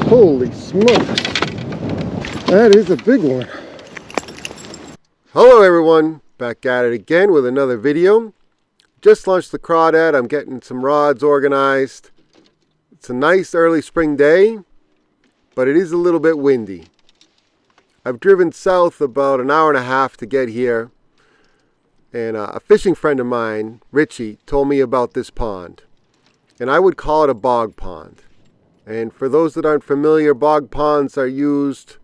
Holy smokes. That is a big one. Hello everyone, back at it again with another video. Just launched the Crawdad. I'm getting some rods organized. It's a nice early spring day, but it is a little bit windy. I've driven south about an hour and a half to get here, and a fishing friend of mine, Richie, told me about this pond. And I would call it a bog pond. And for those that aren't familiar, bog ponds are used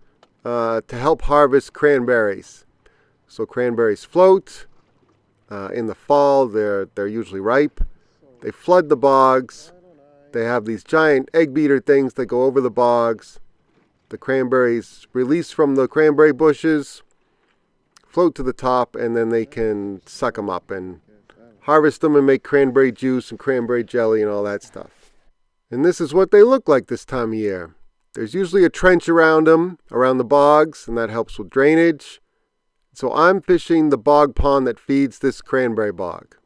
to help harvest cranberries. So cranberries float. In the fall, they're usually ripe. They flood the bogs. They have these giant egg beater things that go over the bogs. The cranberries release from the cranberry bushes, float to the top, and then they can suck them up and harvest them and make cranberry juice and cranberry jelly and all that stuff. And this is what they look like this time of year. There's usually a trench around them, around the bogs, and that helps with drainage. So I'm fishing the bog pond that feeds this cranberry bog.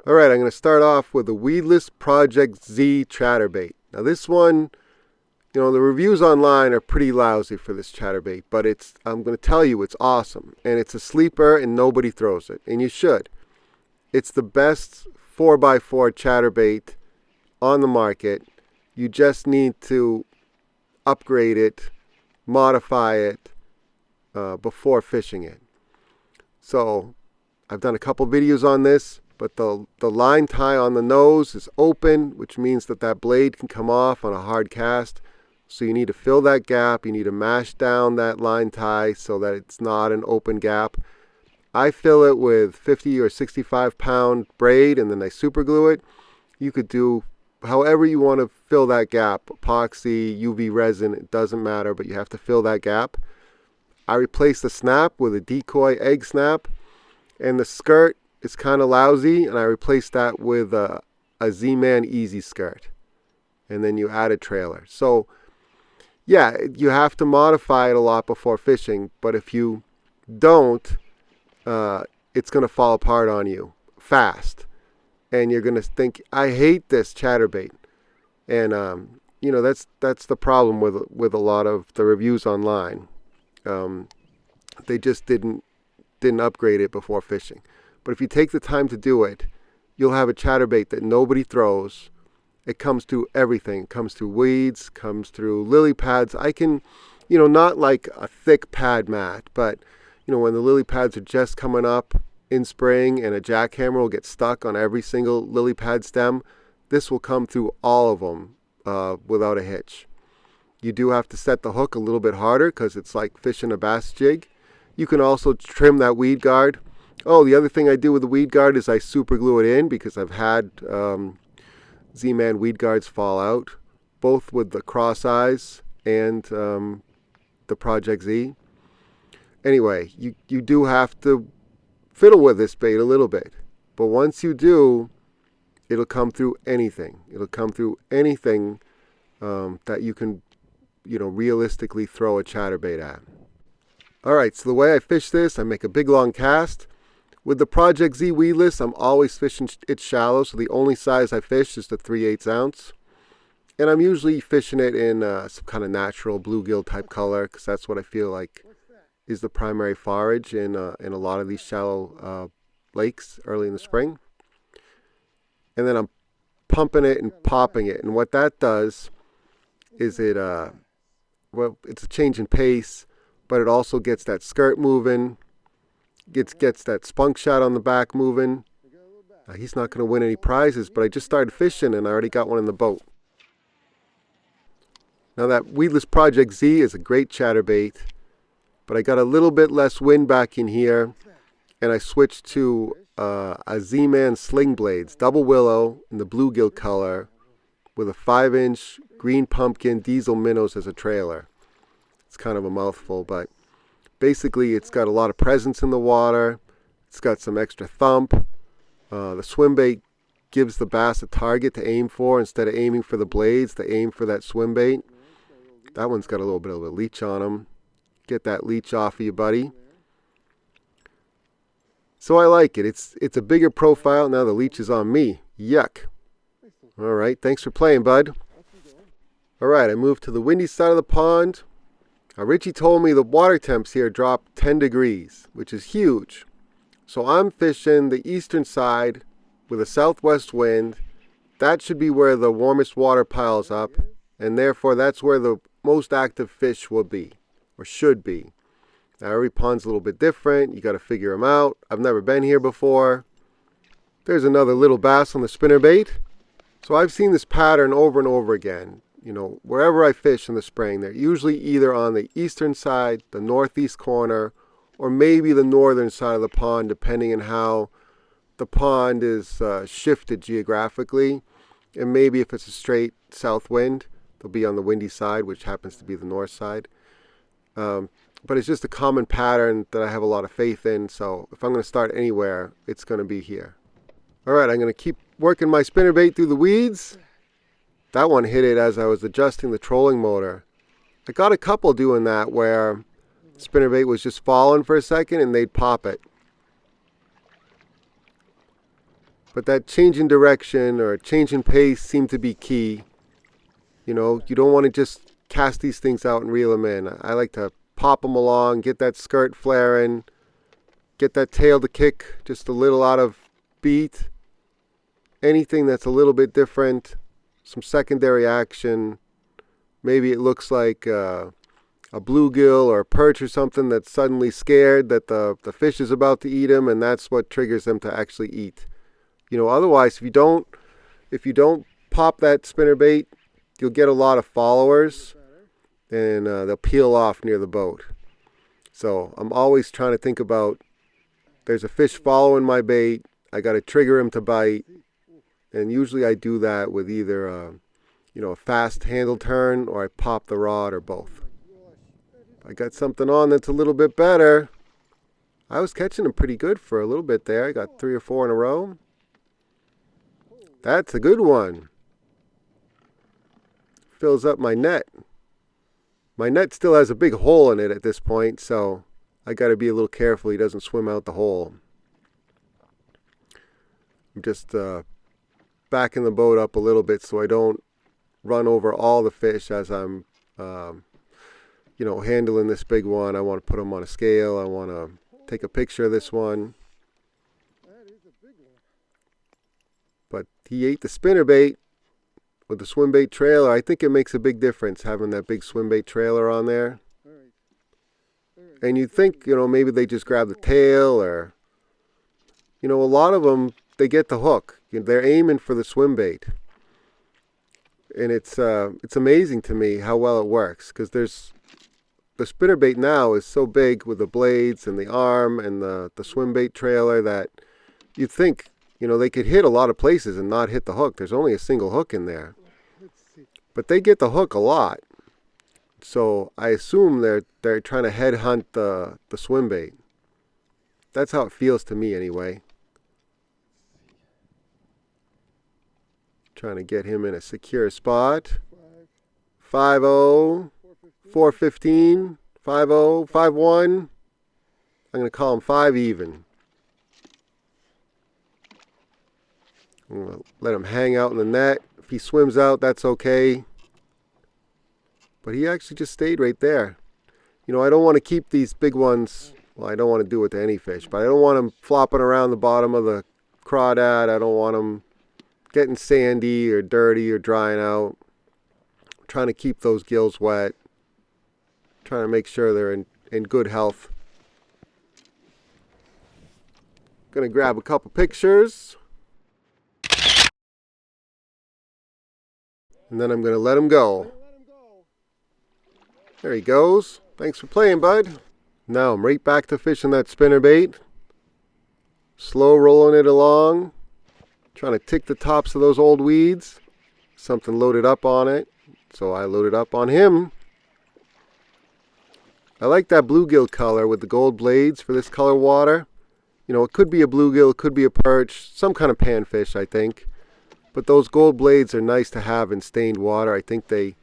Alright, I'm going to start off with a weedless Project Z chatterbait. Now this one, the reviews online are pretty lousy for this chatterbait, but I'm going to tell you it's awesome. And it's a sleeper and nobody throws it, and you should. It's the best 4x4 chatterbait on the market. You just need to upgrade it, modify it before fishing it. So I've done a couple videos on this, but the line tie on the nose is open, which means that blade can come off on a hard cast. So you need to fill that gap. You need to mash down that line tie so that it's not an open gap. I fill it with 50 or 65 pound braid and then I super glue it. You could do however you want to fill that gap. Epoxy, UV resin, it doesn't matter, but you have to fill that gap. I replaced the snap with a decoy egg snap, and the skirt is kind of lousy, and I replaced that with a Z-Man Easy skirt. And then you add a trailer. So yeah, you have to modify it a lot before fishing, but if you don't, it's going to fall apart on you fast. And you're going to think, I hate this chatterbait. And, that's the problem with a lot of the reviews online. They just didn't upgrade it before fishing. But if you take the time to do it, you'll have a chatterbait that nobody throws. It comes through everything. It comes through weeds, comes through lily pads. I can, not like a thick pad mat, but, when the lily pads are just coming up in spring and a jackhammer will get stuck on every single lily pad stem, this will come through all of them without a hitch. You do have to set the hook a little bit harder because it's like fishing a bass jig. You can also trim that weed guard. Oh, the other thing I do with the weed guard is I super glue it in because I've had Z-Man weed guards fall out, both with the cross eyes and the Project Z. Anyway, you do have to fiddle with this bait a little bit, but once you do, it'll come through anything. It'll come through anything that you can, realistically throw a chatterbait at. All right, so the way I fish this, I make a big long cast. With the Project Z weedless, I'm always fishing it shallow, so the only size I fish is the 3/8 ounce. And I'm usually fishing it in some kind of natural bluegill type color, because that's what I feel like is the primary forage in a lot of these shallow lakes early in the spring. And then I'm pumping it and popping it. And what that does is it's a change in pace, but it also gets that skirt moving, gets that spunk shot on the back moving. He's not going to win any prizes, but I just started fishing and I already got one in the boat. Now that weedless Project Z is a great chatterbait, but I got a little bit less wind back in here, and I switched to a Z-Man Sling Blades, double willow in the bluegill color, with a 5-inch green pumpkin diesel minnows as a trailer. It's kind of a mouthful, but basically it's got a lot of presence in the water. It's got some extra thump. The swim bait gives the bass a target to aim for. Instead of aiming for the blades, they aim for that swim bait. That one's got a little bit of a leech on him. Get that leech off of you, buddy. So I like it. It's a bigger profile. Now the leech is on me. Yuck. All right. Thanks for playing, bud. Alright, I moved to the windy side of the pond. Richie told me the water temps here drop 10 degrees, which is huge. So I'm fishing the eastern side with a southwest wind. That should be where the warmest water piles up, and therefore that's where the most active fish will be, or should be. Now every pond's a little bit different. You got to figure them out. I've never been here before. There's another little bass on the spinnerbait. So I've seen this pattern over and over again. You know, wherever I fish in the spring, they're usually either on the eastern side, the northeast corner, or maybe the northern side of the pond, depending on how the pond is shifted geographically. And maybe if it's a straight south wind, they'll be on the windy side, which happens to be the north side. But it's just a common pattern that I have a lot of faith in. So if I'm going to start anywhere, it's going to be here. All right, I'm going to keep working my spinnerbait through the weeds. That one hit it as I was adjusting the trolling motor. I got a couple doing that where spinnerbait was just falling for a second and they'd pop it. But that change in direction or change in pace seemed to be key. You know, you don't want to just cast these things out and reel them in. I like to pop them along, get that skirt flaring, get that tail to kick just a little out of beat. Anything that's a little bit different, some secondary action. Maybe it looks like a bluegill or a perch or something that's suddenly scared that the fish is about to eat him, and that's what triggers them to actually eat. You know, otherwise, if you don't pop that spinnerbait, you'll get a lot of followers, and they'll peel off near the boat. So I'm always trying to think about, there's a fish following my bait, I got to trigger him to bite, and usually I do that with either a fast handle turn, or I pop the rod, or both. I got something on that's a little bit better. I was catching them pretty good for a little bit there. I got 3 or 4 in a row. That's a good one. Fills up my net. My net still has a big hole in it at this point, so I got to be a little careful he doesn't swim out the hole. I'm just backing the boat up a little bit so I don't run over all the fish as I'm handling this big one. I want to put them on a scale. I want to take a picture of this one. But he ate the spinnerbait with the swim bait trailer. I think it makes a big difference having that big swim bait trailer on there. And you'd think, maybe they just grab the tail, or, a lot of them, they get the hook. They're aiming for the swim bait. And it's amazing to me how well it works, because the spinnerbait now is so big with the blades and the arm and the swim bait trailer that you'd think, they could hit a lot of places and not hit the hook. There's only a single hook in there. But they get the hook a lot. So I assume they're trying to headhunt the swim bait. That's how it feels to me anyway. Trying to get him in a secure spot. 5-0, 4-15, 5-0, 5-1. I'm going to call him 5 even. I'm going to let him hang out in the net. If he swims out, that's okay. But he actually just stayed right there. I don't want to keep these big ones. Well, I don't want to do it to any fish, but I don't want them flopping around the bottom of the crawdad. I don't want them getting sandy or dirty or drying out. I'm trying to keep those gills wet. I'm trying to make sure they're in good health. Going to grab a couple pictures. And then I'm going to let him go. There he goes. Thanks for playing, bud. Now I'm right back to fishing that spinnerbait. Slow rolling it along. Trying to tick the tops of those old weeds. Something loaded up on it, so I loaded up on him. I like that bluegill color with the gold blades for this color water. It could be a bluegill, it could be a perch, some kind of panfish, I think. But those gold blades are nice to have in stained water. I think they're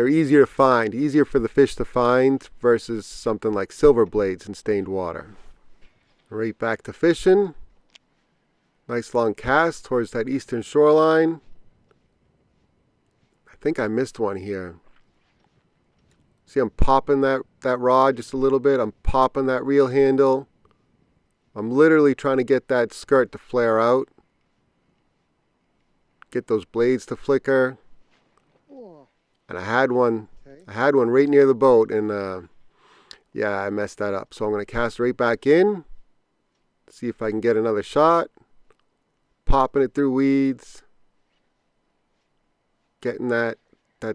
easier to find, easier for the fish to find versus something like silver blades in stained water. Right back to fishing. Nice long cast towards that eastern shoreline. I think I missed one here. See, I'm popping that rod just a little bit. I'm popping that reel handle. I'm literally trying to get that skirt to flare out. Get those blades to flicker. And I had one right near the boat, and yeah, I messed that up. So I'm going to cast right back in. See if I can get another shot. Popping it through weeds. Getting that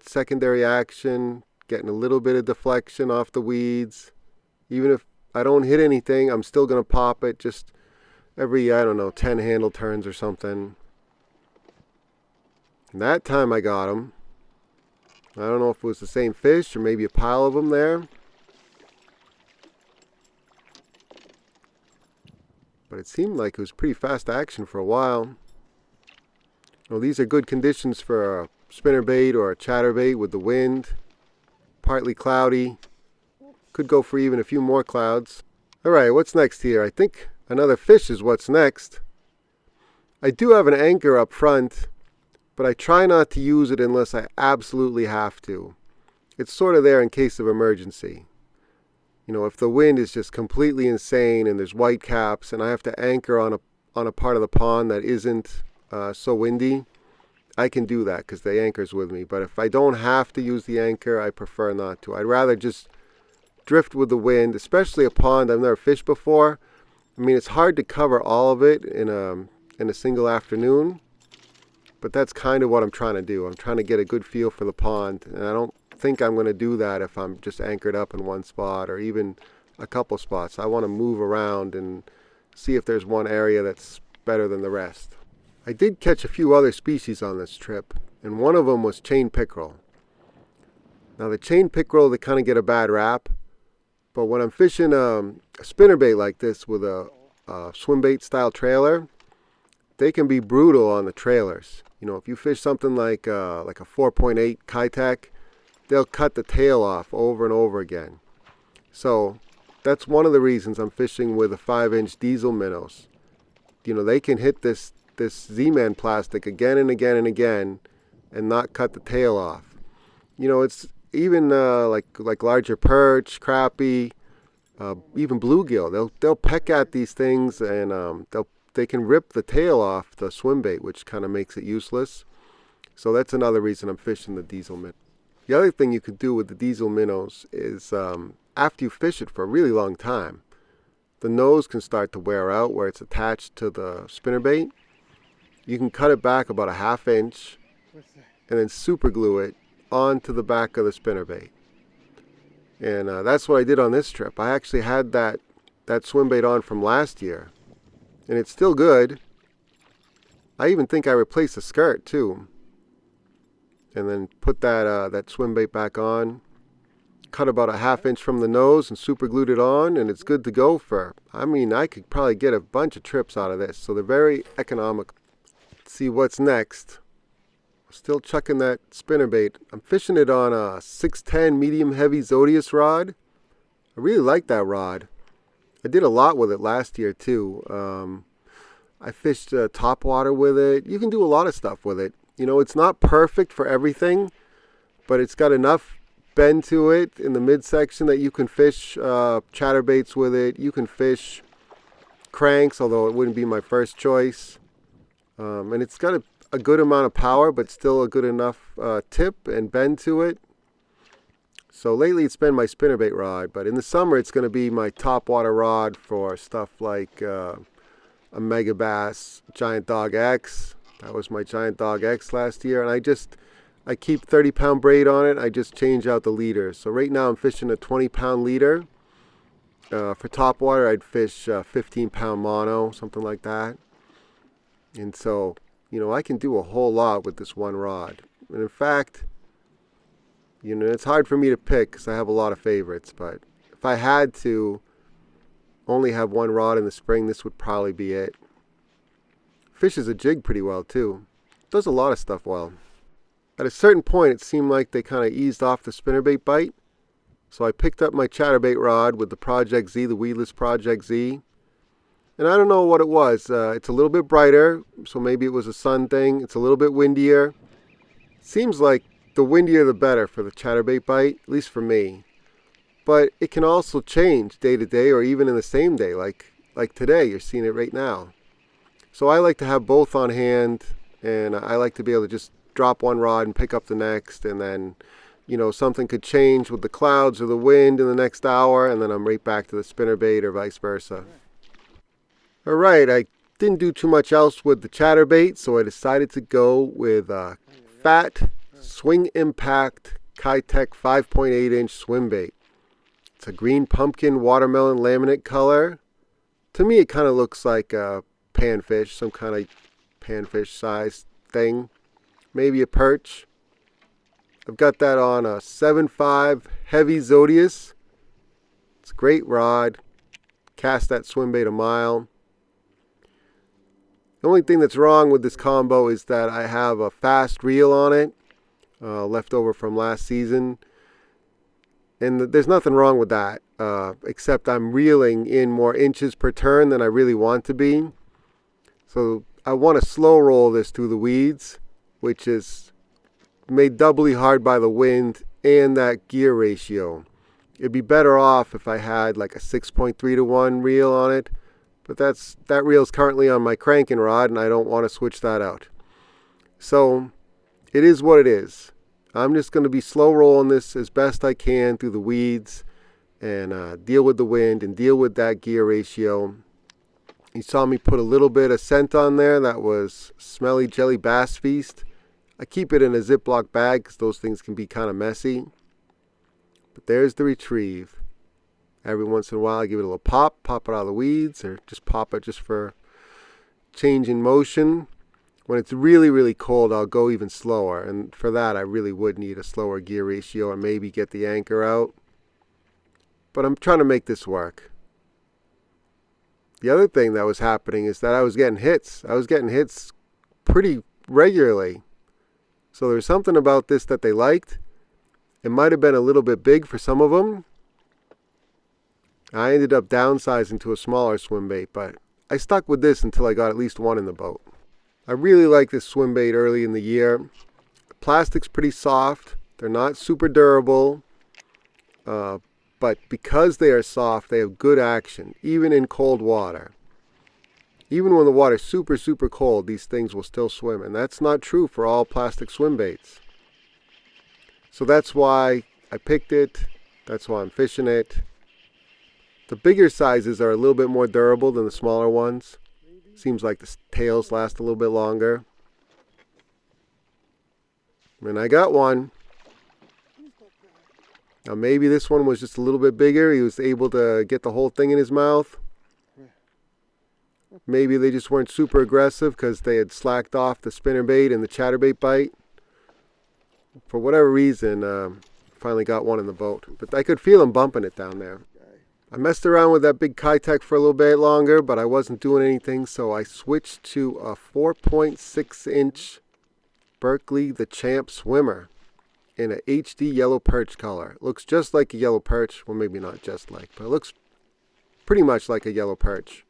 secondary action. Getting a little bit of deflection off the weeds. Even if I don't hit anything, I'm still going to pop it just every, I don't know, 10 handle turns or something. And that time I got him. I don't know if it was the same fish or maybe a pile of them there. But it seemed like it was pretty fast action for a while. Well, these are good conditions for a spinnerbait or a chatterbait with the wind. Partly cloudy. Could go for even a few more clouds. Alright, what's next here? I think another fish is what's next. I do have an anchor up front, but I try not to use it unless I absolutely have to. It's sort of there in case of emergency. You know, if the wind is just completely insane and there's white caps and I have to anchor on a part of the pond that isn't so windy, I can do that because the anchor's with me. But if I don't have to use the anchor, I prefer not to. I'd rather just drift with the wind, especially a pond I've never fished before. I mean, it's hard to cover all of it in a single afternoon, but that's kind of what I'm trying to do. I'm trying to get a good feel for the pond, and I don't think I'm going to do that if I'm just anchored up in one spot or even a couple spots. I want to move around and see if there's one area that's better than the rest. I did catch a few other species on this trip, and one of them was chain pickerel. Now the chain pickerel, they kind of get a bad rap, but when I'm fishing a spinnerbait like this with a swim bait style trailer, they can be brutal on the trailers. You know, if you fish something like a 4.8 Kitech, they'll cut the tail off over and over again. So that's one of the reasons I'm fishing with a 5-inch diesel minnows. You know, they can hit this Z-Man plastic again and again and again and not cut the tail off. You know, it's even like larger perch, crappie, even bluegill. They'll peck at these things and they can rip the tail off the swim bait, which kind of makes it useless. So that's another reason I'm fishing the diesel minnow. The other thing you can do with the diesel minnows is after you fish it for a really long time, the nose can start to wear out where it's attached to the spinnerbait. You can cut it back about a 1/2 inch and then super glue it onto the back of the spinnerbait. And that's what I did on this trip. I actually had that swim bait on from last year, and it's still good. I even think I replaced the skirt too. And then put that swim bait back on. Cut about a 1/2 inch from the nose and super glued it on, and it's good to go for, I mean, I could probably get a bunch of trips out of this. So they're very economical. Let's see what's next. Still chucking that spinnerbait. I'm fishing it on a 610 medium heavy Zodius rod. I really like that rod. I did a lot with it last year too. I fished topwater with it. You can do a lot of stuff with it. You know, it's not perfect for everything, but it's got enough bend to it in the midsection that you can fish chatterbaits with it. You can fish cranks, although it wouldn't be my first choice. And it's got a good amount of power, but still a good enough tip and bend to it. So lately it's been my spinnerbait rod, but in the summer it's going to be my topwater rod for stuff like a Mega Bass Giant Dog X. That was my Giant Dog X last year, and I keep 30-pound braid on it. I just change out the leader. So right now I'm fishing a 20-pound leader. For topwater I'd fish 15-pound mono, something like that. And so, you know, I can do a whole lot with this one rod. And in fact, you know, it's hard for me to pick because I have a lot of favorites. But if I had to only have one rod in the spring, this would probably be it. Fishes a jig pretty well too. Does a lot of stuff well. At a certain point, it seemed like they kind of eased off the spinnerbait bite. So I picked up my chatterbait rod with the Project Z, the weedless Project Z. And I don't know what it was. It's a little bit brighter, so maybe it was a sun thing. It's a little bit windier. Seems like the windier the better for the chatterbait bite, at least for me. But it can also change day to day or even in the same day, like today. You're seeing it right now. So I like to have both on hand, and I like to be able to just drop one rod and pick up the next, and then, you know, something could change with the clouds or the wind in the next hour, and then I'm right back to the spinnerbait or vice versa. Alright, I didn't do too much else with the chatterbait, so I decided to go with a fat swing impact Kitech 5.8 inch swim bait. It's a green pumpkin watermelon laminate color. To me, it kind of looks like a panfish, some kind of panfish size thing. Maybe a perch. I've got that on a 7.5 heavy Zodius. It's a great rod. Cast that swim bait a mile. The only thing that's wrong with this combo is that I have a fast reel on it, left over from last season. And there's nothing wrong with that, except I'm reeling in more inches per turn than I really want to be. So I want to slow roll this through the weeds, which is made doubly hard by the wind and that gear ratio. It'd be better off if I had like a 6.3-to-1 reel on it, but that reel's currently on my cranking rod and I don't want to switch that out. So it is what it is. I'm just going to be slow rolling this as best I can through the weeds and deal with the wind and deal with that gear ratio. You saw me put a little bit of scent on there. That was Smelly Jelly Bass Feast. I keep it in a Ziploc bag because those things can be kind of messy. But there's the retrieve. Every once in a while I give it a little pop it out of the weeds, or just pop it just for change in motion. When it's really, really cold, I'll go even slower. And for that, I really would need a slower gear ratio and maybe get the anchor out. But I'm trying to make this work. The other thing that was happening is that I was getting hits. I was getting hits pretty regularly. So there's something about this that they liked. It might have been a little bit big for some of them. I ended up downsizing to a smaller swim bait, but I stuck with this until I got at least one in the boat. I really like this swim bait early in the year. The plastic's pretty soft. They're not super durable. But because they are soft, they have good action, even in cold water. Even when the water's super, super cold, these things will still swim. And that's not true for all plastic swim baits. So that's why I picked it. That's why I'm fishing it. The bigger sizes are a little bit more durable than the smaller ones. Seems like the tails last a little bit longer. And I got one. Now maybe this one was just a little bit bigger. He was able to get the whole thing in his mouth. Maybe they just weren't super aggressive because they had slacked off the spinnerbait and the chatterbait bite. For whatever reason, finally got one in the boat. But I could feel him bumping it down there. I messed around with that big Kitech for a little bit longer, but I wasn't doing anything, so I switched to a 4.6 inch Berkley the Champ Swimmer in a HD yellow perch color. It looks just like a yellow perch. Well, maybe not just like, but it looks pretty much like a yellow perch.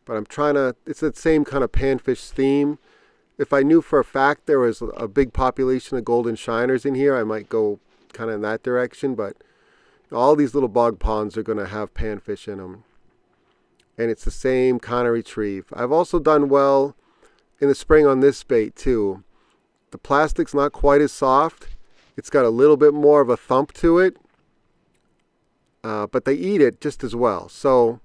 But I'm trying to, it's that same kind of panfish theme. If I knew for a fact there was a big population of golden shiners in here, I might go kind of in that direction, but all these little bog ponds are going to have panfish in them. And it's the same kind of retrieve. I've also done well in the spring on this bait too. The plastic's not quite as soft. It's got a little bit more of a thump to it. But they eat it just as well. So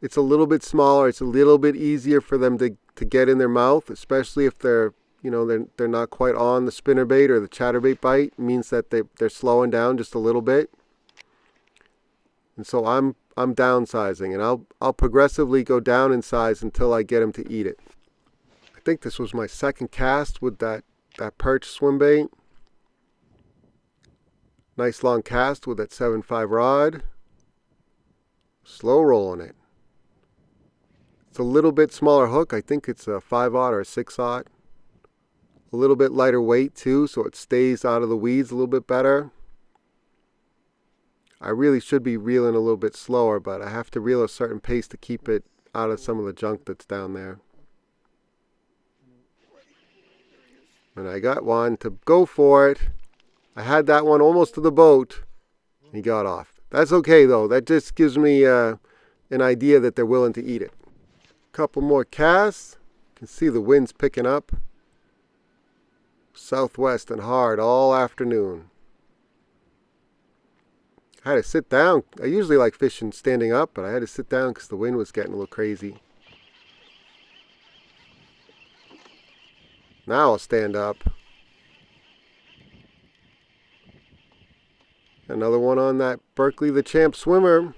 it's a little bit smaller. It's a little bit easier for them to get in their mouth, especially if they're not quite on the spinnerbait or the chatterbait bite. It means that they're slowing down just a little bit. And so I'm downsizing, and I'll progressively go down in size until I get them to eat it. I think this was my second cast with that perch swim bait. Nice long cast with that 7.5 rod. Slow rolling it. It's a little bit smaller hook. I think it's a 5/0 or a 6/0. A little bit lighter weight too, so it stays out of the weeds a little bit better. I really should be reeling a little bit slower, but I have to reel a certain pace to keep it out of some of the junk that's down there. And I got one to go for it. I had that one almost to the boat. He got off. That's okay though. That just gives me an idea that they're willing to eat it. Couple more casts. You can see the wind's picking up. Southwest and hard all afternoon. I had to sit down. I usually like fishing standing up, but I had to sit down because the wind was getting a little crazy. Now I'll stand up. Another one on that Berkeley the Champ swimmer.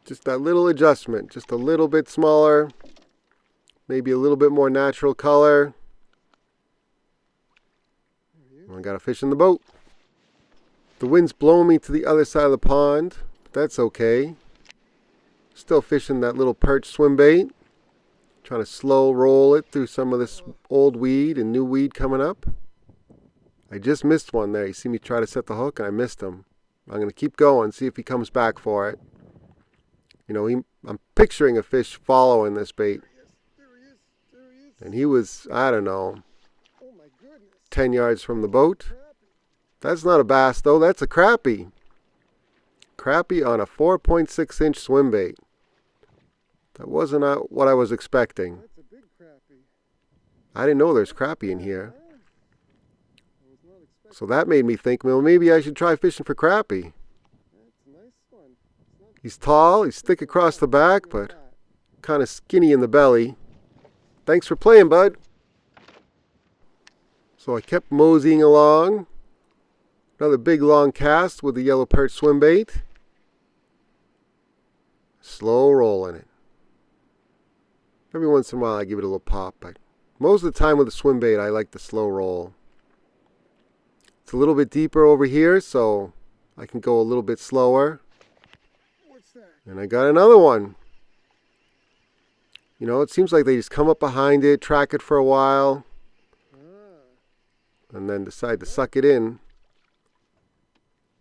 Just that little adjustment, just a little bit smaller, maybe a little bit more natural color. I got a fish in the boat. The wind's blowing me to the other side of the pond, but that's okay. Still fishing that little perch swim bait. Trying to slow roll it through some of this old weed and new weed coming up. I just missed one there. You see me try to set the hook and I missed him. I'm going to keep going, see if he comes back for it. You know, I'm picturing a fish following this bait. And he was, I don't know, 10 yards from the boat. That's not a bass though, that's a crappie. Crappie on a 4.6 inch swim bait. That wasn't what I was expecting. I didn't know there's crappie in here. So that made me think, well, maybe I should try fishing for crappie. He's tall, he's thick across the back, but kind of skinny in the belly. Thanks for playing, bud. So I kept moseying along. Another big long cast with the yellow perch swim bait. Slow rolling it. Every once in a while I give it a little pop, but most of the time with the swim bait I like the slow roll. It's a little bit deeper over here, so I can go a little bit slower. And I got another one. You know, it seems like they just come up behind it, track it for a while, and then decide to suck it in.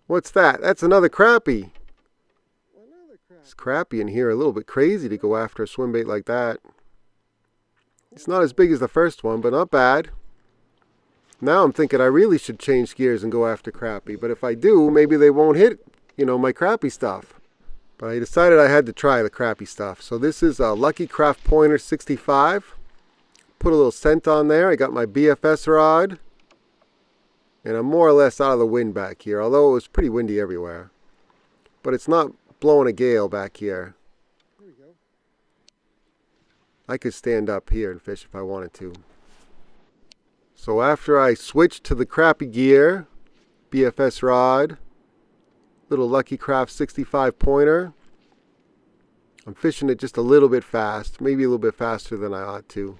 What's that? That's another crappie. It's crappie in here, a little bit crazy to go after a swim bait like that. It's not as big as the first one, but not bad. Now I'm thinking I really should change gears and go after crappie, but if I do, maybe they won't hit, you know, my crappie stuff. But I decided I had to try the crappie stuff. So this is a Lucky Craft Pointer 65. Put a little scent on there. I got my BFS rod. And I'm more or less out of the wind back here, although it was pretty windy everywhere. But it's not blowing a gale back here. There we go. I could stand up here and fish if I wanted to. So after I switched to the crappie gear, BFS rod, little Lucky Craft 65 pointer, I'm fishing it just a little bit fast, maybe a little bit faster than I ought to.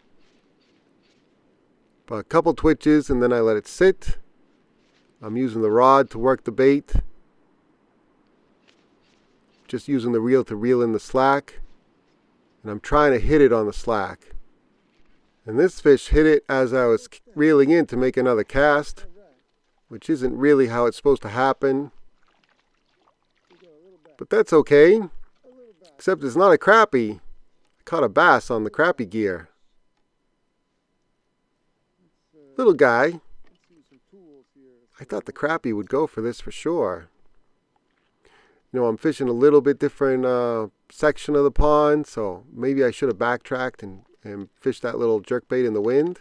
But a couple twitches and then I let it sit. I'm using the rod to work the bait. Just using the reel to reel in the slack. And I'm trying to hit it on the slack. And this fish hit it as I was reeling in to make another cast, which isn't really how it's supposed to happen. But that's okay. Except it's not a crappie. I caught a bass on the crappie gear. Little guy. I thought the crappie would go for this for sure. You know, I'm fishing a little bit different section of the pond, so maybe I should have backtracked and fished that little jerkbait in the wind.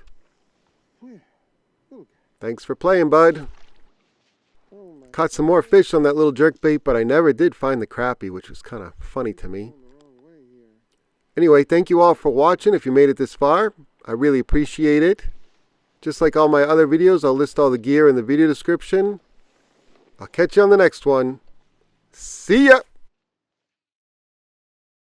Thanks for playing, bud. Caught some more fish on that little jerkbait, but I never did find the crappie, which was kind of funny to me. Anyway, thank you all for watching. If you made it this far, I really appreciate it. Just like all my other videos, I'll list all the gear in the video description. I'll catch you on the next one. See ya!